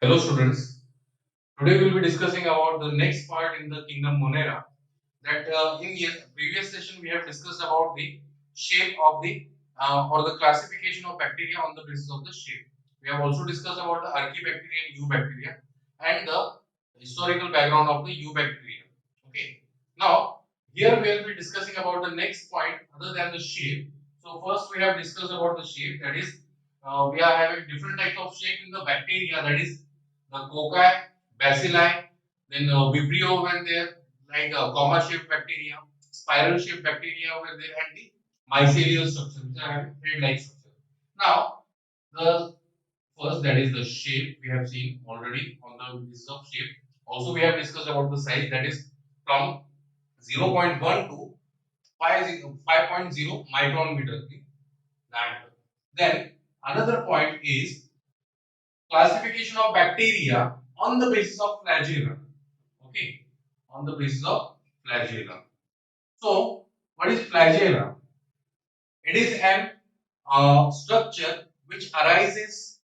Hello students, today we will be discussing about the next part in the kingdom Monera. That in the previous session we have discussed about the shape of the or the classification of bacteria on the basis of the shape. We have also discussed about the Archaebacteria and Eubacteria and the historical background of the Eubacteria. Okay. Now here we will be discussing about the next point other than the shape. So first we have discussed about the shape, that is we are having different types of shape in the bacteria, that is the cocci, bacilli, then vibrio when there, like comma shaped bacteria, spiral shaped bacteria over there, and the mycelial structure, which are having thread like structure. Now, the first, that is the shape, we have seen already on the basis of shape. Also, we have discussed about the size, that is from 0.1 to 5.0 micron meter in diameter. Then, another point is classification of bacteria on the basis of flagella. Okay, on the basis of flagella. So, what is flagella? It is an structure which arises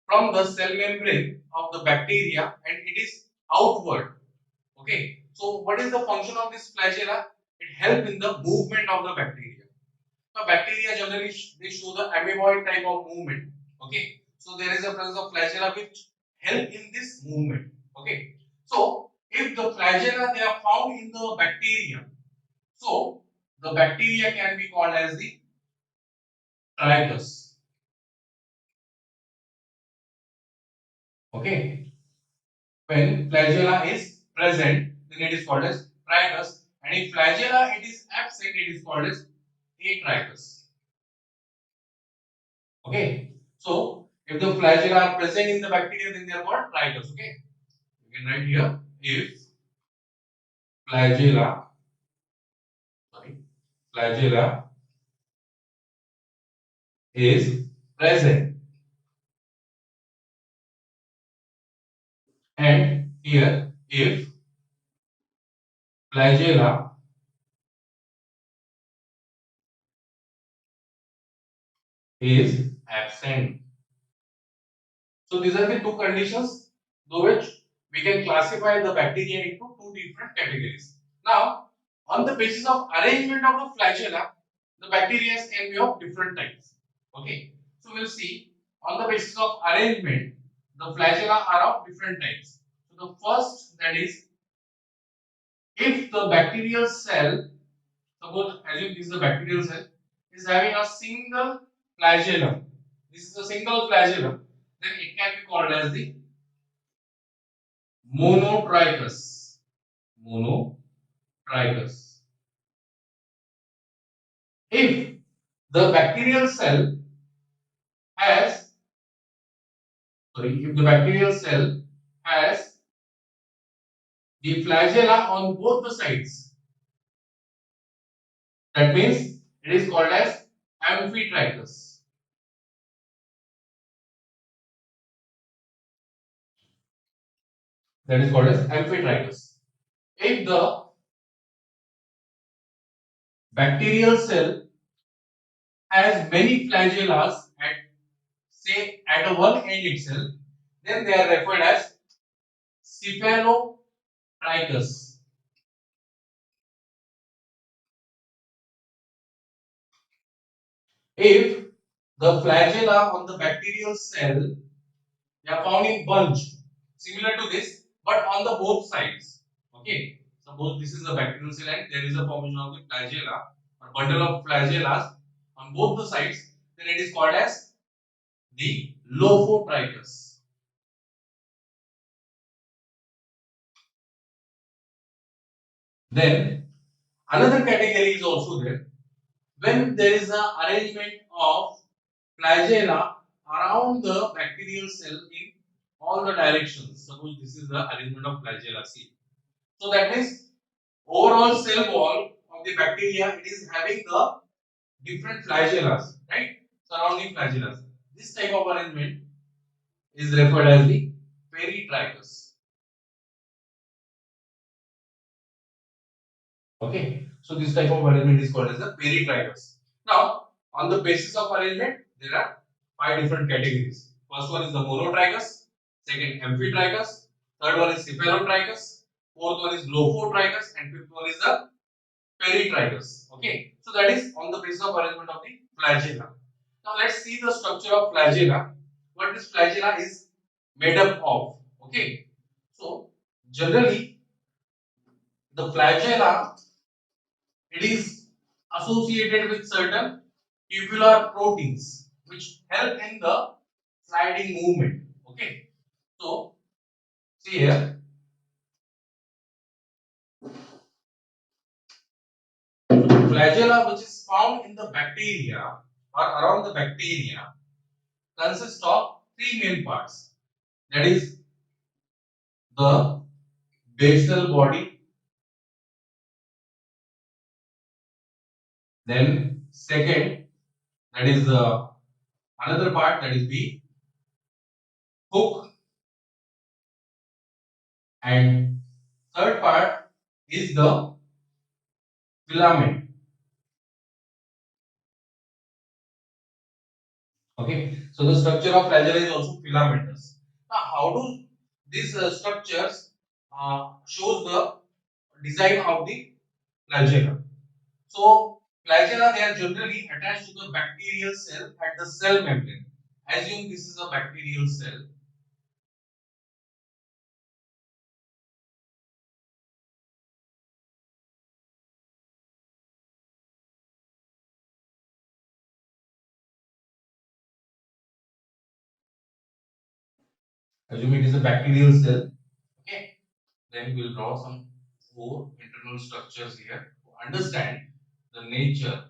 from the cell membrane of the bacteria and it is outward. Okay, so what is the function of this flagella? It helps in the movement of the bacteria. So, bacteria generally they show the amoeboid type of movement. Okay, so there is a presence of flagella which help in this movement. Okay, so if the flagella they are found in the bacteria, so the bacteria can be called as the trichus. Okay, when flagella is present, then it is called as trichus, and if flagella it is absent, it is called as atrichus. Okay, so if the flagella are present in the bacteria, then they are called trichus. Okay, you can write here if flagella, sorry, flagella is present, and here if flagella is absent. So these are the two conditions through which we can classify the bacteria into two different categories. Now, on the basis of arrangement of the flagella, the bacteria can be of different types. Okay, so we'll see on the basis of arrangement, the flagella are of different types. So the first, that is, if the bacterial cell, suppose assume this is a bacterial cell, is having a single flagellum. This is a single flagellum, then it can be called as the monotrichous. Monotrichous. If the bacterial cell has, if the bacterial cell has the flagella on both the sides, that means it is called as amphitrichous. That is called as amphitrichous. If the bacterial cell has many flagellas at, say, at a one end itself, then they are referred as cephalotrichous. If the flagella on the bacterial cell they are found in bunch, similar to this, but on the both sides. Okay, suppose this is a bacterial cell and there is a formation of the flagella or bundle of flagellas on both the sides, then it is called as the lophotrichus. Then another category is also there when there is a arrangement of flagella around the bacterial cell in all the directions. Suppose this is the arrangement of flagella. See, so that means overall cell wall of the bacteria it is having the different flagellas, right? Surrounding flagellas. This type of arrangement is referred as the peritrichous. Okay, so this type of arrangement is called as the peritrichous. Now, on the basis of arrangement, there are five different categories. First one is the monotrichous, second amphitrachus, third one is cephalotrachus, fourth one is lophotrachus, and fifth one is the peritrachus. Okay, so that is on the basis of arrangement of the flagella. Now let's see the structure of flagella. What this flagella is made up of. Okay, so generally the flagella, it is associated with certain tubular proteins which help in the sliding movement. Okay, so see here, flagella which is found in the bacteria or around the bacteria consists of three main parts. That is the basal body, then second, that is another part, that is the hook, and third part is the filament. Okay, so the structure of flagella is also filamentous. Now, how do these structures shows the design of the flagella? So, flagella, they are generally attached to the bacterial cell at the cell membrane. Assume this is a bacterial cell. Assume it is a bacterial cell. Okay, then we will draw some four internal structures here to understand the nature.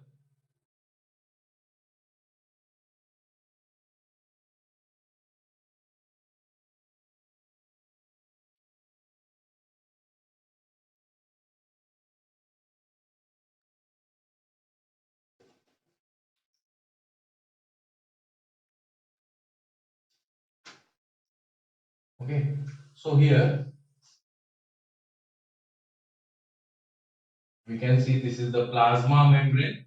Okay, so here we can see this is the plasma membrane.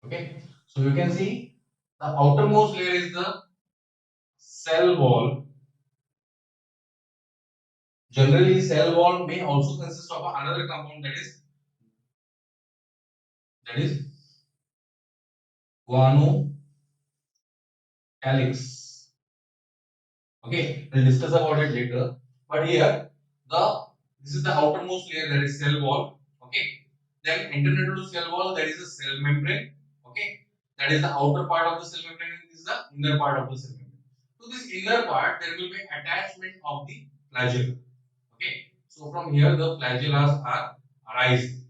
Okay, so you can see the outermost layer is the cell wall. Generally, cell wall may also consist of another compound, that is guanocalyx. Okay, we'll discuss about it later. But here, the this is the outermost layer, that is cell wall. Okay, then internal to cell wall, there is a cell membrane. Okay, that is the outer part of the cell membrane, and this is the inner part of the cell membrane. To this inner part, there will be attachment of the flagella. Okay, so from here the flagellas are arising.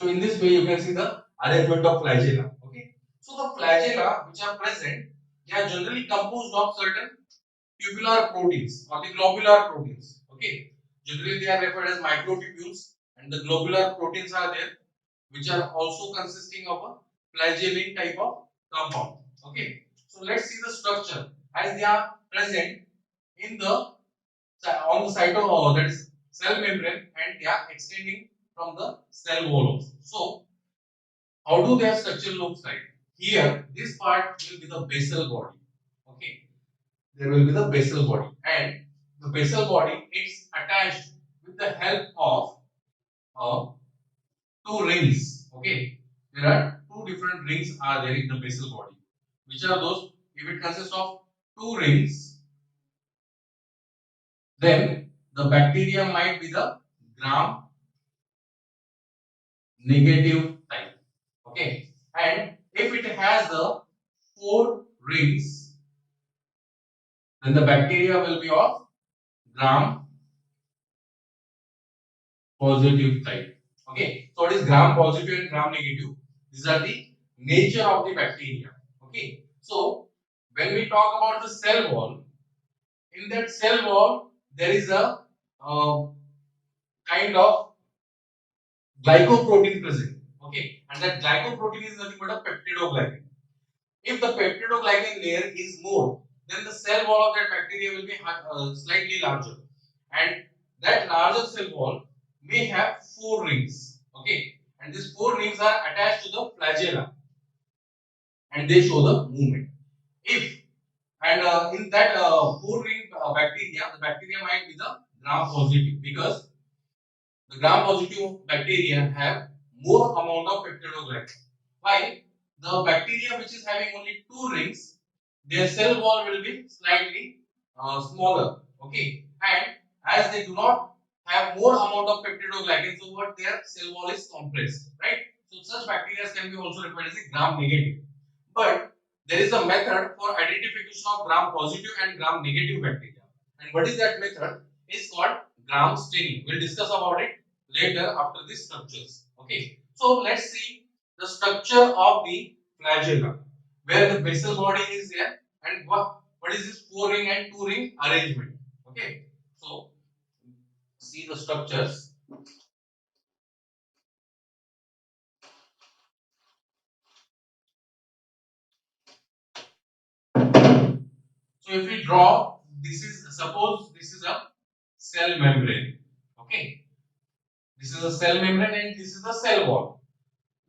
So in this way, you can see the arrangement of flagella. Okay, so the flagella which are present, they are generally composed of certain tubular proteins or the globular proteins. Okay, generally they are referred as microtubules, and the globular proteins are there, which are also consisting of a flagellin type of compound. Okay, so let's see the structure as they are present in the on the side of that is cell membrane, and they are extending from the cell wall also. So how do their structure looks like? Here, this part will be the basal body. Okay, there will be the basal body, and the basal body is attached with the help of two rings. Okay, there are two different rings are there in the basal body. Which are those? If it consists of two rings, then the bacteria might be the gram negative type. Okay, and if it has the four rings, then the bacteria will be of gram positive type. Okay, so it is gram positive and gram negative. These are the nature of the bacteria. Okay, so when we talk about the cell wall, in that cell wall there is a uh, kind of glycoprotein present. Okay, and that glycoprotein is nothing but a peptidoglycan. If the peptidoglycan layer is more, then the cell wall of that bacteria will be slightly larger, and that larger cell wall may have four rings. Okay, and these four rings are attached to the flagella, and they show the movement. If and in that four ring bacteria, the bacteria might be the gram positive, because the gram positive bacteria have more amount of peptidoglycan, while the bacteria which is having only two rings, their cell wall will be slightly smaller. Okay, and as they do not have more amount of peptidoglycan, so what, their cell wall is compressed, right? So such bacteria can be also referred as a gram negative. But there is a method for identification of gram positive and gram negative bacteria. And what is that method? It's called gram staining. We'll discuss about it later after the structures. Okay. So let's see the structure of the flagella, where the basal body is there, and what is this four ring and two ring arrangement. Okay. So see the structures. So if we draw, this is, suppose this is a cell membrane. Okay. This is a cell membrane and this is the cell wall.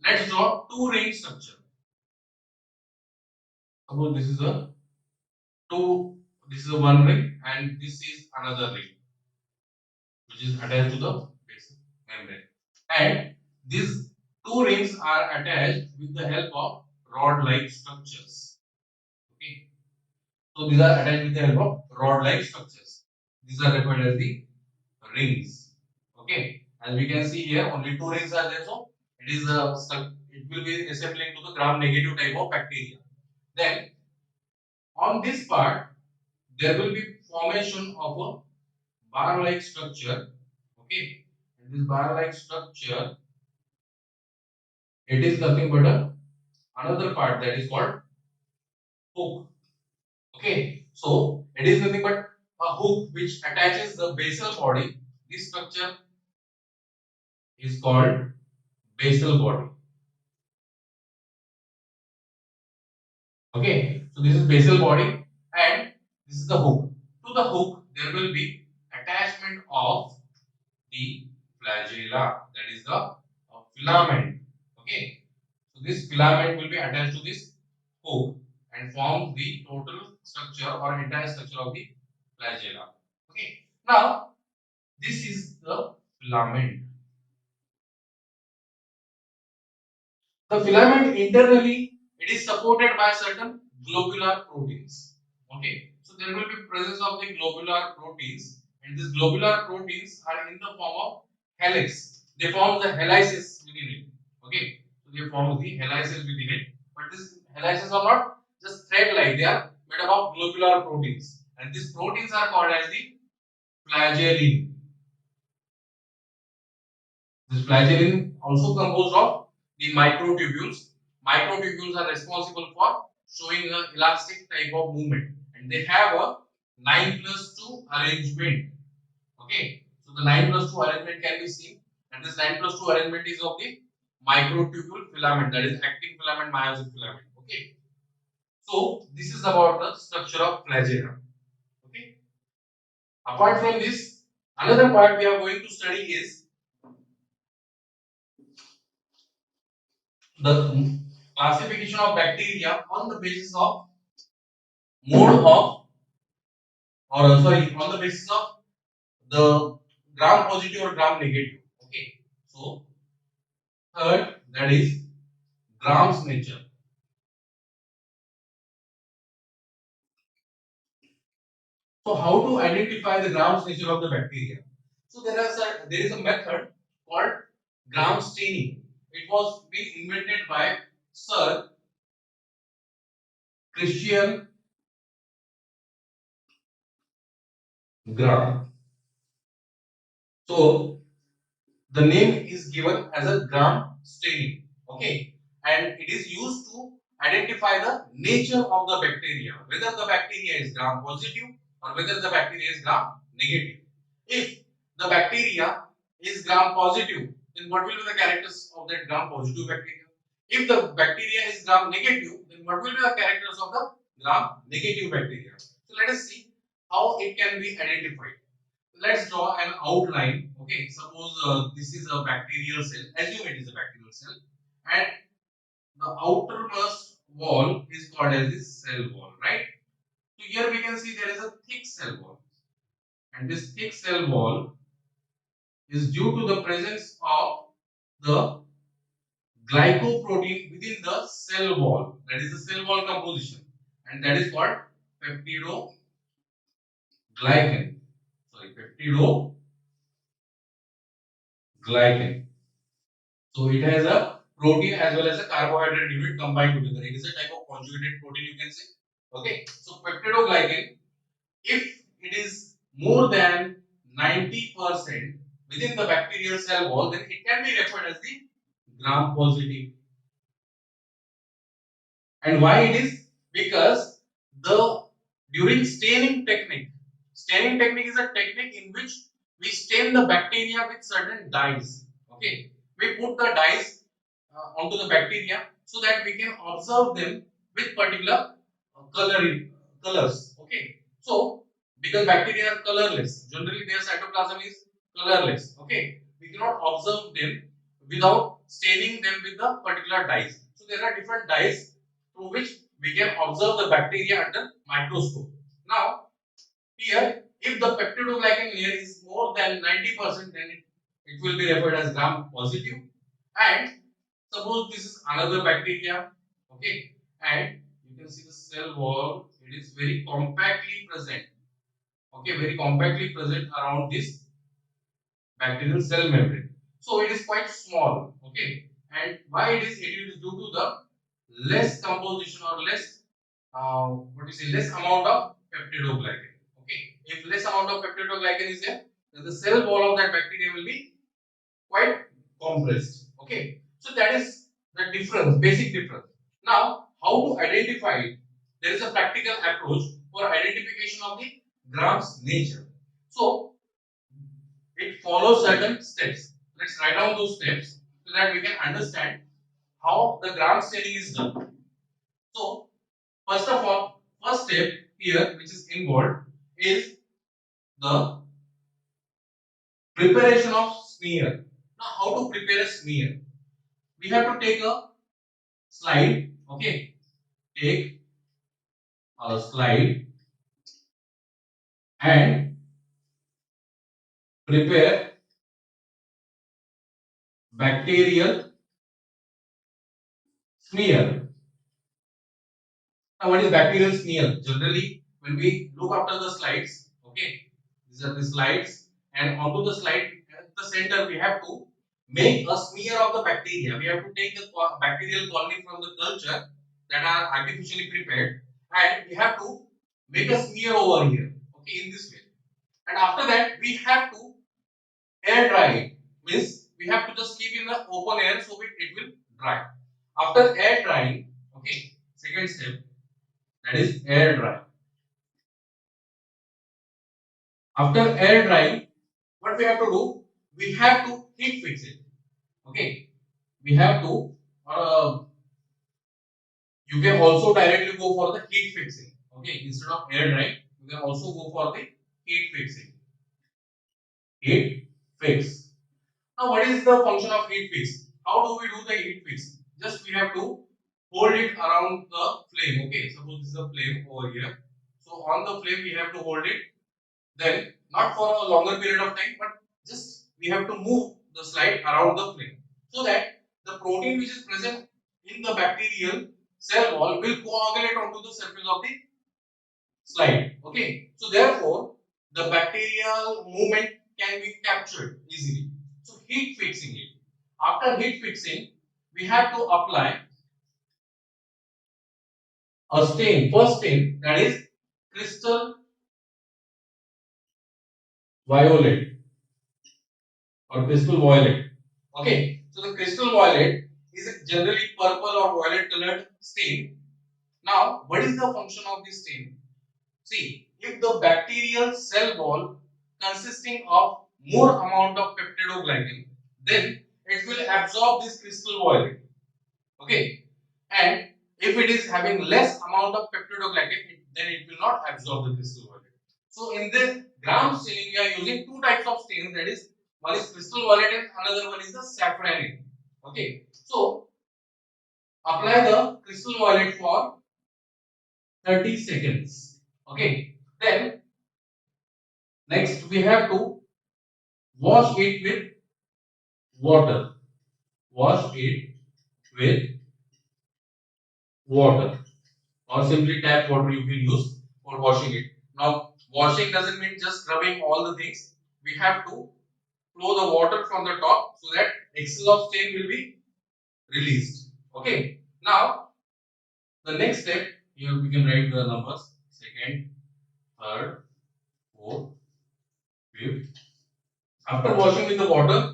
Let's draw two ring structure. Suppose this is a two, this is a one ring and this is another ring which is attached to the basic membrane. And these two rings are attached with the help of rod-like structures. Okay. So these are attached with the help of rod-like structures. These are referred as the rings. Okay. As we can see here, only two rings are there, so it is it will be assembling to the gram negative type of bacteria. Then on this part, there will be formation of a bar-like structure. Okay, and this bar-like structure, it is nothing but another part that is called hook. Okay, so it is nothing but a hook which attaches the basal body. This structure is called basal body. Okay, so this is basal body and this is the hook. To the hook, there will be attachment of the flagella, that is the filament. Okay, so this filament will be attached to this hook and form the total structure or entire structure of the flagella. Okay, now this is the filament. The filament internally, it is supported by certain globular proteins. Okay, so there will be presence of the globular proteins, and these globular proteins are in the form of helix. They form the helices within it. Okay, so they form the helices within it. But these helices are not just thread-like; they are made up of globular proteins, and these proteins are called as the flagellin. This flagellin also composed of the microtubules. Microtubules are responsible for showing an elastic type of movement, and they have a 9+2 arrangement. Okay, so the 9+2 arrangement can be seen, and this 9+2 arrangement is of the microtubule filament, that is actin filament, myosin filament. Okay, so this is about the structure of flagella. Okay, apart from this, another part we are going to study is the classification of bacteria on the basis of mode of, or sorry, on the basis of the gram positive or gram negative. Okay, so third, that is Gram's nature. So how to identify the Gram's nature of the bacteria? So there is a method called Gram staining. It was being invented by Sir Christian Gram. So the name is given as a gram staining. Okay, and it is used to identify the nature of the bacteria, whether the bacteria is gram positive or whether the bacteria is gram negative. If the bacteria is gram positive, then what will be the characters of that gram positive bacteria? If the bacteria is gram negative, then then what will be the characters of the gram-negative bacteria? So let us see how it can be identified. Let's draw an outline. Okay, suppose this is a bacterial cell. Assume it is a bacterial cell, and the outermost wall is called as the cell wall, right? So here we can see there is a thick cell wall, and this thick cell wall is due to the presence of the glycoprotein within the cell wall. That is the cell wall composition, and that is called peptidoglycan. Sorry, peptidoglycan. So it has a protein as well as a carbohydrate unit combined together. It is a type of conjugated protein, you can say. Okay, so peptidoglycan, if it is more than 90% within the bacterial cell wall, then it can be referred as the gram positive. And why it is? Because the during staining technique is a technique in which we stain the bacteria with certain dyes. Okay, we put the dyes onto the bacteria so that we can observe them with particular colors. Okay, so because bacteria are colorless, generally their cytoplasm is colorless. Okay, we cannot observe them without staining them with the particular dyes. So there are different dyes through which we can observe the bacteria under microscope. Now, here, if the peptidoglycan layer is more than 90%, then it will be referred as gram positive. And suppose this is another bacteria, okay, and you can see the cell wall, it is very compactly present, okay, very compactly present around this bacterial cell membrane. So it is quite small, okay, and why it is? It is due to the less composition or less what we say less amount of peptidoglycan. Okay, if less amount of peptidoglycan is there, then the cell wall of that bacteria will be quite compressed. Okay, so that is the difference, basic difference. Now, how to identify it? There is a practical approach for identification of the gram's nature. So it follows certain steps. Let's write down those steps so that we can understand how the gram staining is done. So first of all, first step here which is involved is the preparation of smear. Now, how to prepare a smear? We have to take a slide, okay? Take a slide and prepare bacterial smear. Now, what is bacterial smear? Generally, when we look after the slides, okay, these are the slides, and onto the slide at the center, we have to make a smear of the bacteria. We have to take the bacterial colony from the culture that are artificially prepared, and we have to make a smear over here, okay, in this way. And after that, we have to air dry it. Means we have to just keep in the open air so it will dry. After air drying, okay, second step, that is air dry. After air drying, what we have to do? We have to heat fix it. Okay, we have to. You can also directly go for the heat fixing. Okay, instead of air drying, you can also go for the heat fixing. Heat fix. Now, what is the function of heat fix? How do we do the heat fix? Just we have to hold it around the flame. Okay, suppose this is a flame over here. So on the flame we have to hold it. Then not for a longer period of time, but just we have to move the slide around the flame so that the protein which is present in the bacterial cell wall will coagulate onto the surface of the slide. Okay, so therefore the bacterial movement can be captured easily. So heat fixing it. After heat fixing, we have to apply a stain. First stain, that is crystal violet or crystal violet. Okay, so the crystal violet is a generally purple or violet colored stain. Now, what is the function of this stain? See, if the bacterial cell wall consisting of more amount of peptidoglycan, then it will absorb this crystal violet. Okay, and If it is having less amount of peptidoglycan, then it will not absorb the crystal violet. So in the gram staining, we are using two types of stains. That is, one is crystal violet and another one is the safranin. Okay. So apply the crystal violet for 30 seconds. Okay. Then next we have to wash it with water. Wash it with water, or simply tap water you can use for washing it. Now, washing doesn't mean just rubbing all the things. We have to flow the water from the top so that excess of stain will be released. Okay. Now, the next step, here we can write the numbers: second, third, fourth, fifth. After washing with the water,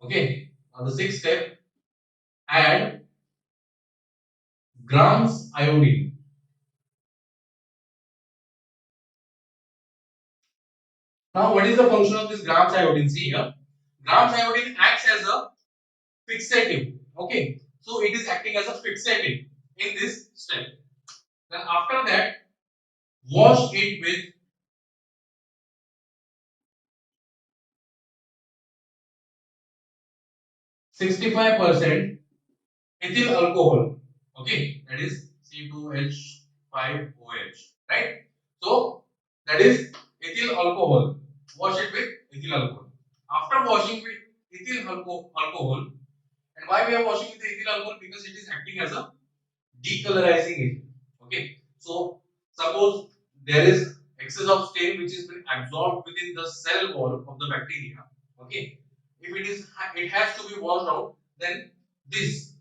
okay, now the sixth step, add grams iodine. Now, what is the function of this grams iodine? See here, grams iodine acts as a fixative. Okay, so it is acting as a fixative in this step. Then after that, wash it with 65% ethyl alcohol. Okay, that is C2H5OH. Right? So that is ethyl alcohol. Wash it with ethyl alcohol. After washing with ethyl alcohol, and why we are washing with ethyl alcohol? Because it is acting as a decolorizing agent. Okay, so suppose there is excess of stain which is been absorbed within the cell wall of the bacteria. Okay, if it has to be washed out, then this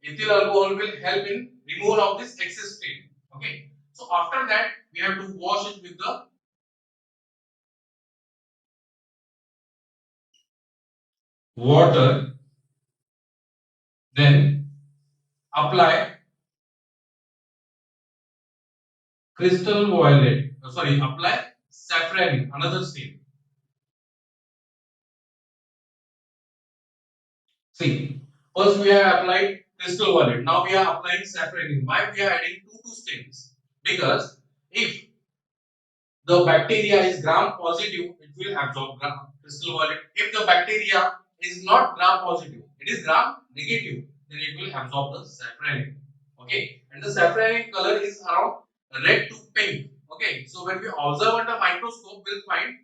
ethyl alcohol will help in removal of this excess stain. Okay, so after that we have to wash it with the water, then apply crystal violet. Sorry, apply saffron, another stain. See, first we have applied crystal violet. Now we are applying saffron. Why we are adding two stains? Because if the bacteria is gram positive, it will absorb crystal violet. If the bacteria is not gram positive, it is gram negative, then it will absorb the saffron. Okay, and the saffron color is around red to pink. Okay, so when we observe under microscope, we'll find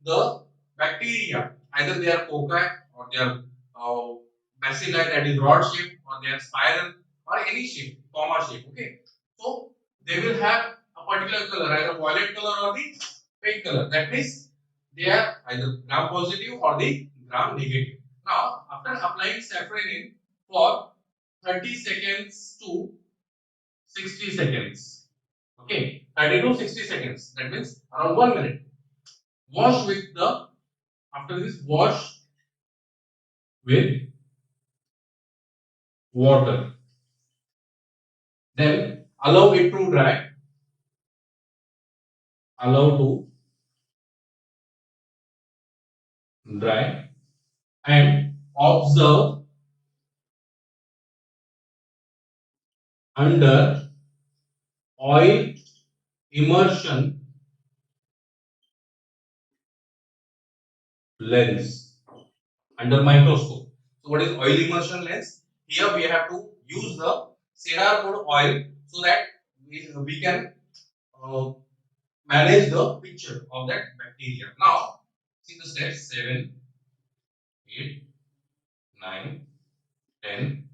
the bacteria, either they are cocci or they are uh, bacilli, that is rod shape, or they are spiral, or any shape, comma shape. Okay, so they will have a particular color, either violet color or the pink color. That means they are either gram positive or the gram negative. Now, after applying saffron for 30 seconds to 60 seconds, okay, 30 to 60 seconds, that means around 1 minute. Wash with the, after this, wash with water. Then allow it to dry. Allow to dry and observe under oil immersion lens under microscope. So what is oil immersion lens? Here we have to use the cedarwood oil so that we can uh, manage the picture of that bacteria. Now see the steps 7, 8, 9, 10,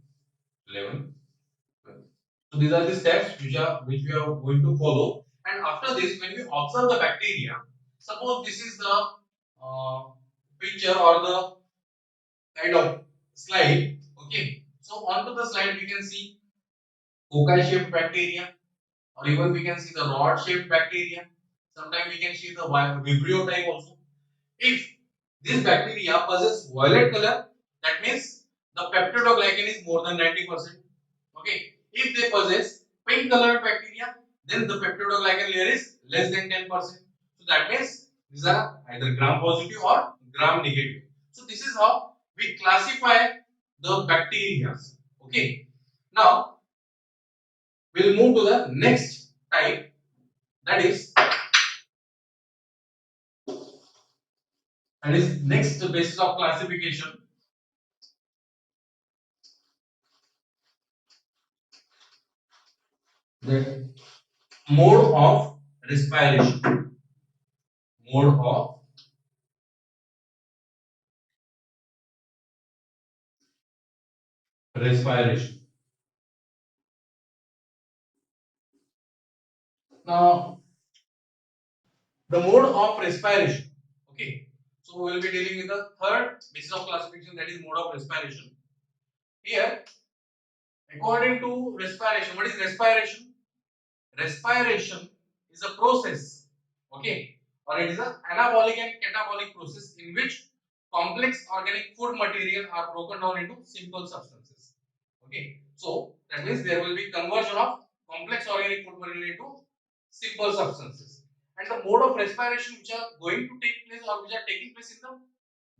11, 12. So these are the steps which we are going to follow. And after this, when we observe the bacteria, suppose this is the uh, picture or the kind of slide. Okay, so onto the slide we can see cocci shaped bacteria, or even we can see the rod shaped bacteria. Sometimes we can see the vibrio type also. If this bacteria possess violet color, that means the peptidoglycan is more than 90%. Okay. If they possess pink colored bacteria, then the peptidoglycan layer is less than 10%. So that means these are either gram positive or gram negative. So this is how we classify the bacteria. Okay. Now we'll move to the next type, that is next basis of classification, the mode of respiration. Mode of respiration. Now, the mode of respiration. Okay, so we will be dealing with the third basis of classification, that is mode of respiration. Here, according to respiration, what is respiration? Respiration is a process, okay, or it is an anabolic and catabolic process in which complex organic food material are broken down into simple substances. Okay, so that means there will be conversion of complex organic food material into simple substances. And the mode of respiration which are going to take place or which are taking place in the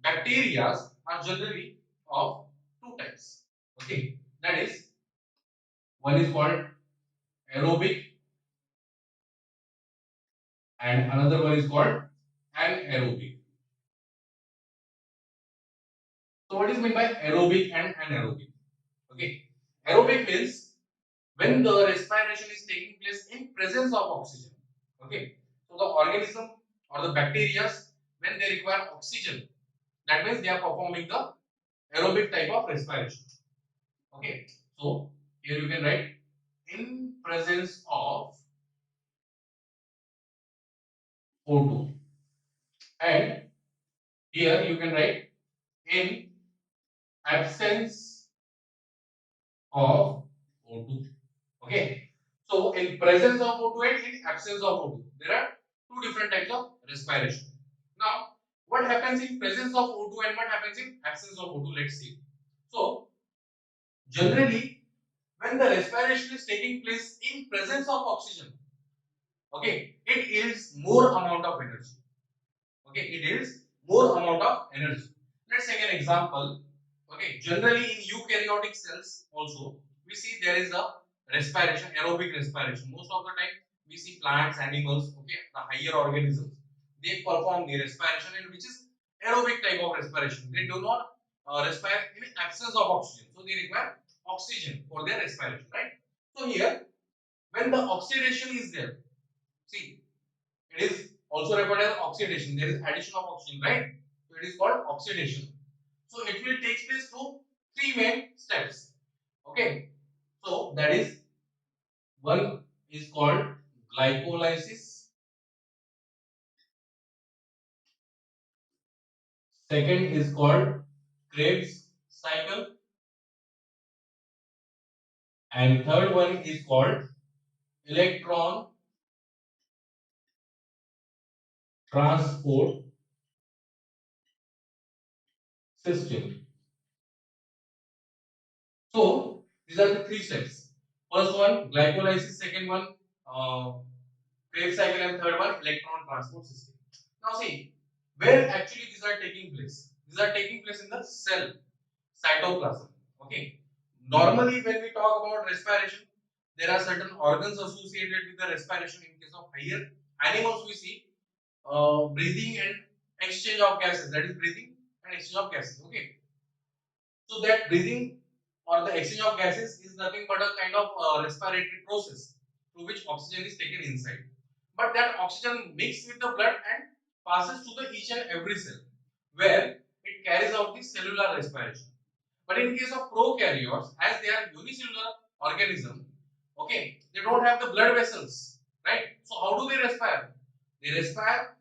bacteria are generally of two types. Okay, that is, one is called aerobic and another one is called anaerobic. So what is meant by aerobic and anaerobic? Okay, aerobic means when the respiration is taking place in presence of oxygen. Okay, so the organism or the bacteria, when they require oxygen, that means they are performing the aerobic type of respiration. Okay, so here you can write in presence of O2, and here you can write in absence of O2. Okay, so in presence of O2 and in absence of O2, there are two different types of respiration. Now, what happens in presence of O2 and what happens in absence of O2? Let's see. So, generally, when the respiration is taking place in presence of oxygen, okay, it yields more amount of energy. Okay, it yields more amount of energy. Let's take an example. Okay, generally in eukaryotic cells also we see there is a respiration, aerobic respiration. Most of the time we see plants, animals, okay, the higher organisms, they perform the respiration and which is aerobic type of respiration. They do not respire in absence of oxygen, so they require oxygen for their respiration, right? So here, when the oxidation is there, see, it is also referred as oxidation. There is addition of oxygen, right? So it is called oxidation. So it will take place through three main steps. Okay. So that is, one is called glycolysis. Second is called Krebs cycle, and third one is called electron transport system. So these are the three steps. First one glycolysis, second one Krebs cycle, and third one electron transport system. Now see, where actually these are taking place? These are taking place in the cell, cytoplasm. Okay. Normally, when we talk about respiration, there are certain organs associated with the respiration. In case of higher animals, we see breathing and exchange of gases. That is breathing and exchange of gases. Okay. So that breathing or the exchange of gases is nothing but a kind of respiratory process through which oxygen is taken inside. But that oxygen mixes with the blood and passes to the each and every cell, where it carries out the cellular respiration. But in case of prokaryotes, as they are unicellular organism, okay, they don't have the blood vessels, right? So how do they respire? They respire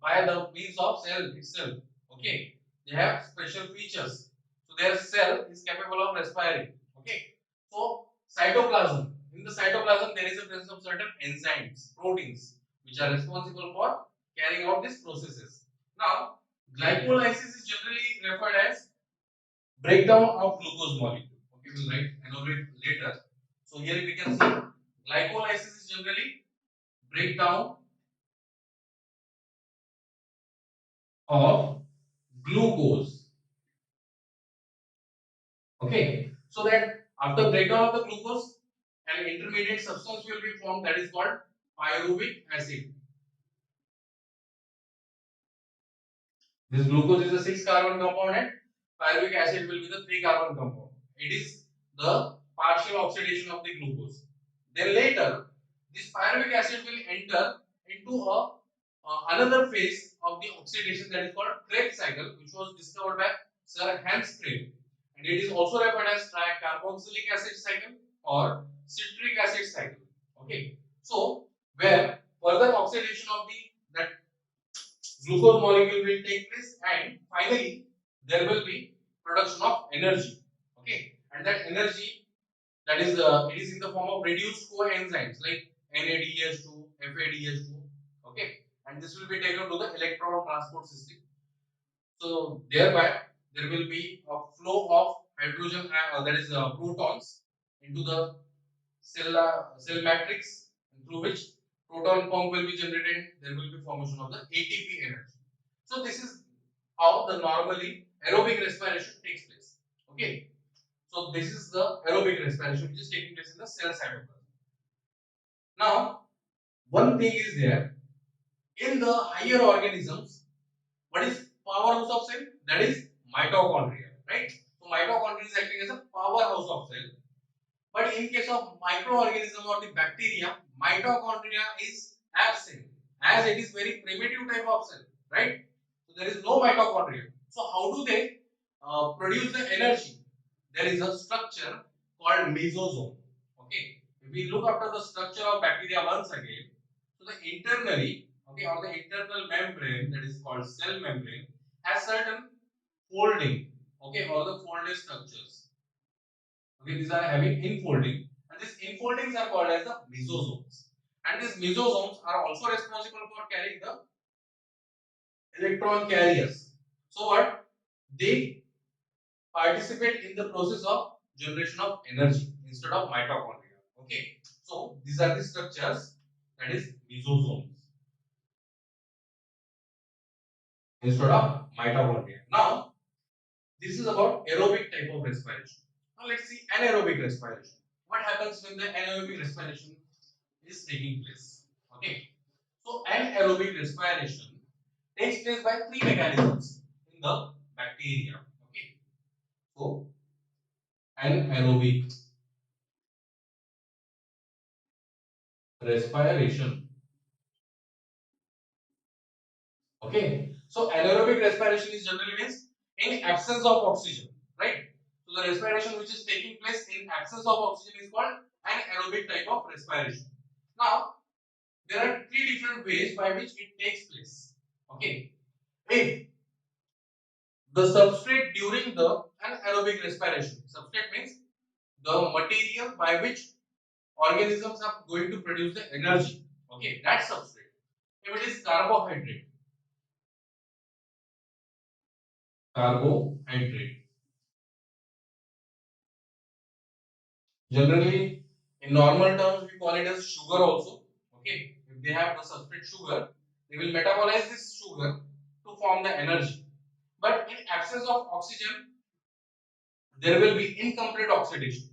by the means of cell itself. Okay, they have special features, so their cell is capable of respiring. Okay, so cytoplasm. In the cytoplasm, there is a presence of certain enzymes, proteins, which are responsible for carrying out these processes. Now, glycolysis is generally referred as breakdown of glucose molecule. Okay, we'll write elaborate later. So here we can see glycolysis is generally breakdown of glucose. Okay, so that after breakdown of the glucose an intermediate substance will be formed that is called pyruvic acid. This glucose is a 6 carbon compound and pyruvic acid will be the 3 carbon compound. It is the partial oxidation of the glucose. Then later, this pyruvic acid will enter into another phase of the oxidation that is called Krebs cycle, which was discovered by Sir Hans Krebs, and it is also referred as tricarboxylic acid cycle or citric acid cycle. Okay, so where further oxidation of the that glucose molecule will take place, and finally there will be production of energy. Okay, and that energy, that is it is in the form of reduced coenzymes like NADH2, FADH2. Okay, and this will be taken to the electron transport system. So thereby there will be a flow of hydrogen, that is protons into the cell matrix, through which proton pump will be generated. There will be formation of the ATP energy. So this is how the normally aerobic respiration takes place. Okay. So this is the aerobic respiration which is taking place in the cell cytoplasm. Now, one thing is there in the higher organisms. What is powerhouse of cell? That is mitochondria, right? So mitochondria is acting as a powerhouse of cell. But in case of microorganism or the bacteria, mitochondria is absent, as it is very primitive type of cell, right? So there is no mitochondria. So how do they produce the energy? There is a structure called mesosome. Okay, if we look after the structure of bacteria once again, so the internally, okay, or the internal membrane, that is called cell membrane, has certain folding, okay, or the folded structures. Okay, these are having infolding, and these infoldings are called as the mesosomes. And these mesosomes are also responsible for carrying the electron carriers. So what? They participate in the process of generation of energy instead of mitochondria. Okay, so these are the structures, that is mesosomes instead of mitochondria. Now this is about aerobic type of respiration. Now let's see anaerobic respiration. What happens when the anaerobic respiration is taking place? Okay, so anaerobic respiration takes place by three mechanisms in the bacteria. Okay, so anaerobic respiration. Okay, so anaerobic respiration is generally means in absence of oxygen, right? So the respiration which is taking place in absence of oxygen is called anaerobic type of respiration. Now there are three different ways by which it takes place. Okay, if the substrate during the anaerobic respiration, substrate means the material by which organisms are going to produce the energy. Okay, that substrate. If it is carbohydrate. Generally, in normal terms, we call it as sugar also. Okay, if they have the substrate sugar, they will metabolize this sugar to form the energy. But in absence of oxygen, there will be incomplete oxidation,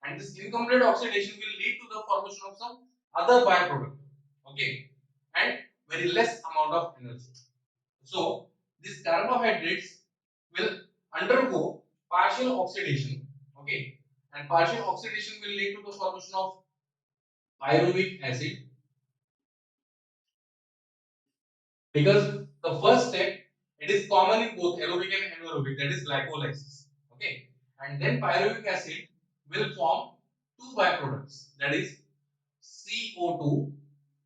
and this incomplete oxidation will lead to the formation of some other byproduct. Okay, and very less amount of energy. So these carbohydrates will undergo partial oxidation. Okay, and partial oxidation will lead to the formation of pyruvic acid, because the first step, it is common in both aerobic and anaerobic, that is glycolysis. Okay, and then pyruvic acid will form two byproducts, that is CO2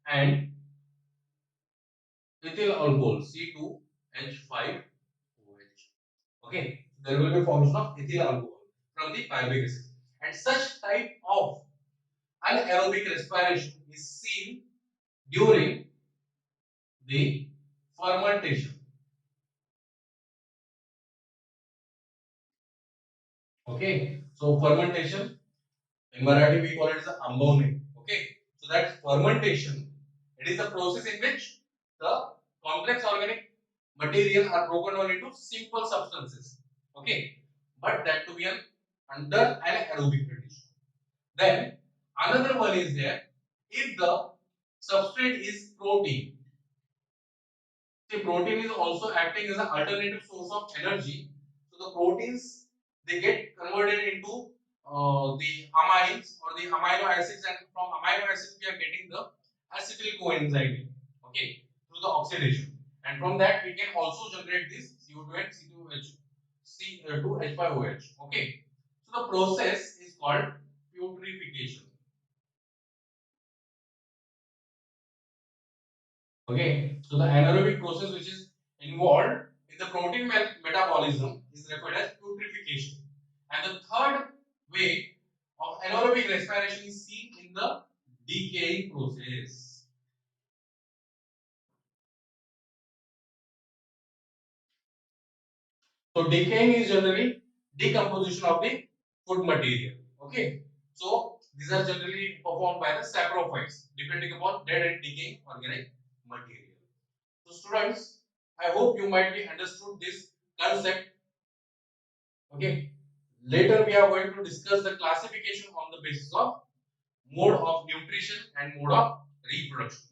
and ethyl alcohol, C2H5OH. Okay, there will be formation of ethyl alcohol from the pyruvic acid, and such type of anaerobic respiration is seen during the fermentation. Okay, so fermentation in Marathi we call it as ambavne. Okay, so that fermentation, it is the process in which the complex organic material are broken down into simple substances. Okay, but that to be under an aerobic condition. Then Another one is there, if the substrate is protein. See, protein is also acting as an alternative source of energy. So the proteins, they get converted into the amines or the amino acids, and from amino acids we are getting the acetyl coenzyme. Okay, through the oxidation, and from that we can also generate this CO2 and C2H5OH. Okay, so the process is called putrefaction. Okay, so the anaerobic process which is involved in the protein metabolism is referred as putrefaction. And the third way of anaerobic respiration is seen in the decaying process. So decaying is generally decomposition of the food material. Okay, so these are generally performed by the saprophytes, depending upon dead and decaying organic material. So students, I hope you might be understood this concept. Okay. Later we are going to discuss the classification on the basis of mode of nutrition and mode of reproduction.